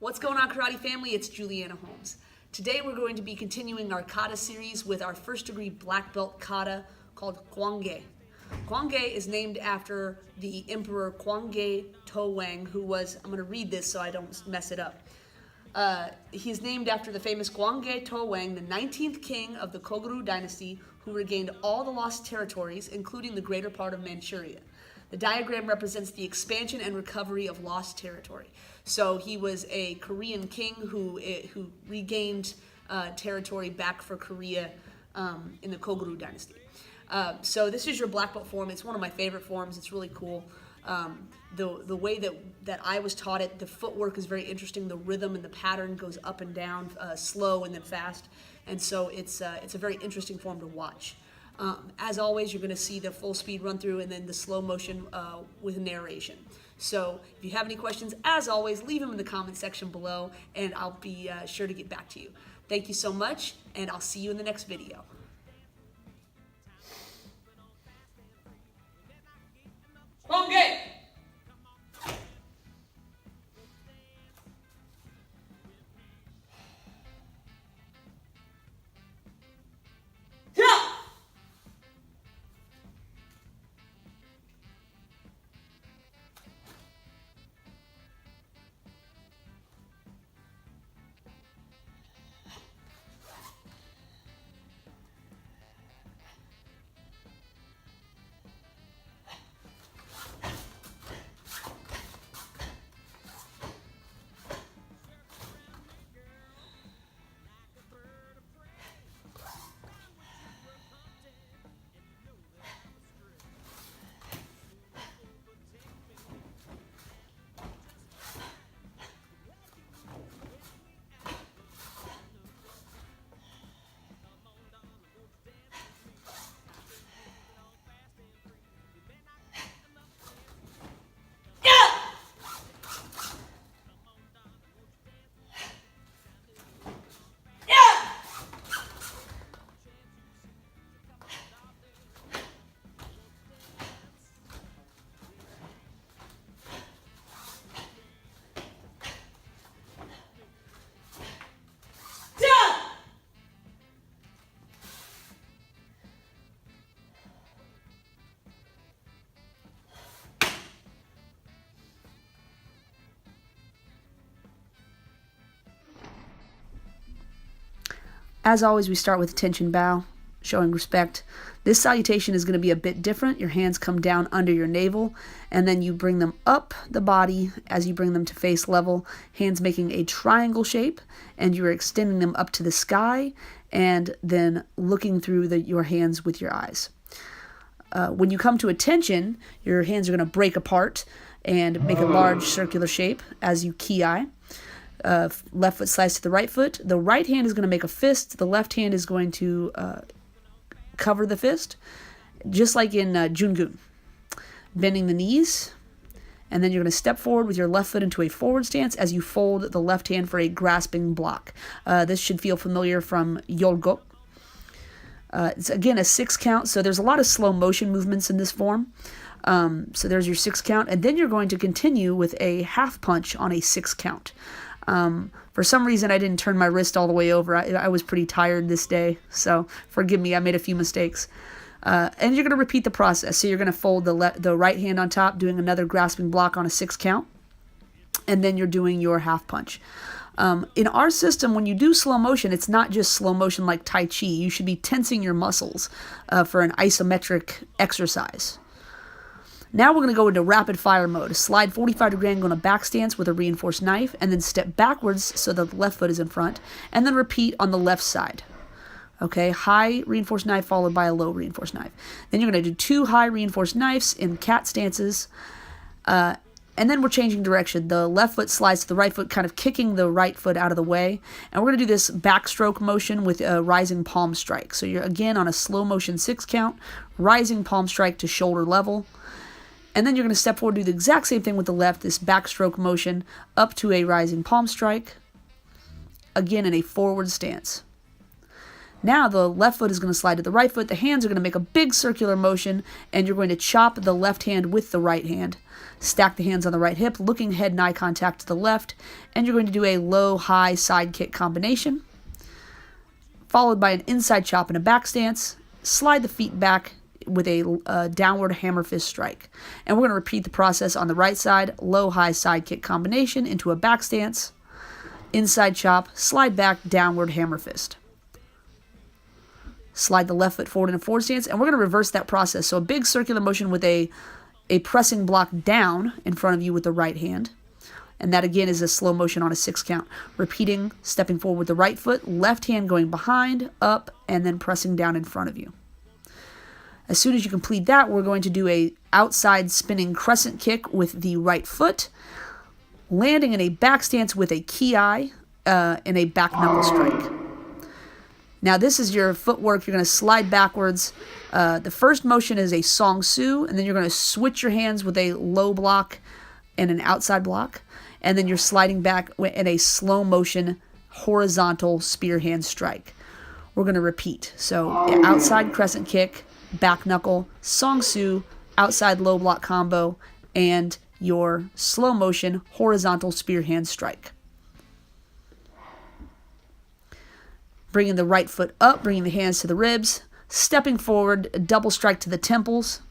What's going on, Karate family? It's Juliana Holmes. Today we're going to be continuing our kata series with our first degree black belt kata called Kwang Gae. Kwang Gae is named after the Emperor Kwang Gae Hyung, who was, I'm going to read this so I don't mess it up. He's named after the famous Kwang Gae Hyung, the 19th king of the Koguru dynasty, who regained all the lost territories, including the greater part of Manchuria. The diagram represents the expansion and recovery of lost territory. So he was a Korean king who regained territory back for Korea in the Koguru dynasty. So this is your black belt form. It's one of my favorite forms. It's really cool. The way that I was taught it, the footwork is very interesting. The rhythm and the pattern goes up and down, slow and then fast. And so it's a very interesting form to watch. As always, you're going to see the full speed run through and then the slow motion with narration. So if you have any questions, as always, leave them in the comment section below and I'll be sure to get back to you. Thank you so much, and I'll see you in the next video. Kwang Gae! As always, we start with attention bow, showing respect. This salutation is going to be a bit different. Your hands come down under your navel, and then you bring them up the body as you bring them to face level, hands making a triangle shape, and you are extending them up to the sky, and then looking through your hands with your eyes. When you come to attention, your hands are going to break apart and make a large circular shape as you ki. Left foot slides to the right foot. The right hand is going to make a fist. The left hand is going to cover the fist, just like in Jungun. Bending the knees, and then you're going to step forward with your left foot into a forward stance as you fold the left hand for a grasping block. This should feel familiar from Yolgok. It's again a 6 count, so there's a lot of slow motion movements in this form. So there's your 6 count, and then you're going to continue with a half punch on a 6 count. For some reason, I didn't turn my wrist all the way over. I was pretty tired this day, so forgive me. I made a few mistakes. And you're going to repeat the process. So you're going to fold the right hand on top, doing another grasping block on a 6 count, and then you're doing your half punch. In our system, when you do slow motion, it's not just slow motion like Tai Chi. You should be tensing your muscles for an isometric exercise. Now we're going to go into rapid fire mode. Slide 45-degree angle in a back stance with a reinforced knife, and then step backwards so that the left foot is in front, and then repeat on the left side. Okay, high reinforced knife followed by a low reinforced knife. Then you're going to do 2 high reinforced knives in cat stances, and then we're changing direction. The left foot slides to the right foot, kind of kicking the right foot out of the way, and we're going to do this backstroke motion with a rising palm strike. So you're again on a slow motion 6 count, rising palm strike to shoulder level. And then you're going to step forward, do the exact same thing with the left, this backstroke motion up to a rising palm strike, again in a forward stance. Now the left foot is going to slide to the right foot. The hands are going to make a big circular motion, and you're going to chop the left hand with the right hand. Stack the hands on the right hip, looking head and eye contact to the left, and you're going to do a low-high side kick combination, followed by an inside chop and a back stance. Slide the feet back with a downward hammer fist strike. And we're going to repeat the process on the right side, low-high side kick combination into a back stance, inside chop, slide back, downward hammer fist. Slide the left foot forward in a forward stance, and we're going to reverse that process. So a big circular motion with a pressing block down in front of you with the right hand. And that again is a slow motion on a 6 count. Repeating, stepping forward with the right foot, left hand going behind, up, and then pressing down in front of you. As soon as you complete that, we're going to do a outside spinning crescent kick with the right foot, landing in a back stance with a ki and a back knuckle strike. Now this is your footwork. You're going to slide backwards. The first motion is a song su, and then you're going to switch your hands with a low block and an outside block, and then you're sliding back in a slow motion horizontal spear hand strike. We're going to repeat. So outside crescent kick, back knuckle, song su, outside low block combo, and your slow motion horizontal spear hand strike. Bringing the right foot up, bringing the hands to the ribs, stepping forward, a double strike to the temples.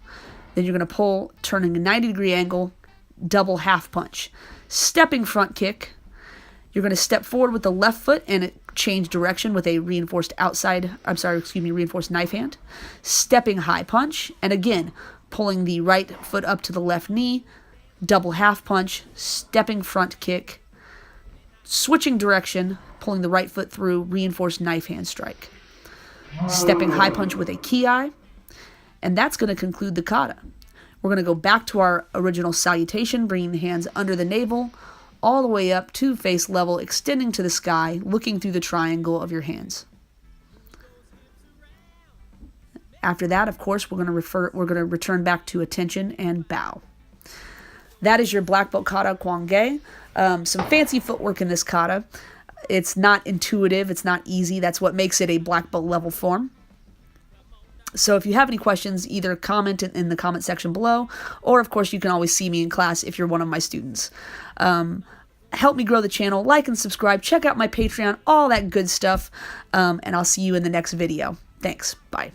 Then you're going to pull, turning a 90-degree angle, double half punch. Stepping front kick. You're going to step forward with the left foot and change direction with a reinforced reinforced knife hand. Stepping high punch, and again, pulling the right foot up to the left knee, double half punch, stepping front kick, switching direction, pulling the right foot through, reinforced knife hand strike. Stepping high punch with a ki, and that's going to conclude the kata. We're going to go back to our original salutation, bringing the hands under the navel, all the way up to face level, extending to the sky, looking through the triangle of your hands. After that, of course, we're going to return back to attention and bow. That is your black belt kata, Kwang Gae. Some fancy footwork in this kata. It's not intuitive. It's not easy. That's what makes it a black belt level form. So if you have any questions, either comment in the comment section below, or of course you can always see me in class if you're one of my students. Help me grow the channel, like and subscribe, check out my Patreon, all that good stuff, and I'll see you in the next video. Thanks. Bye.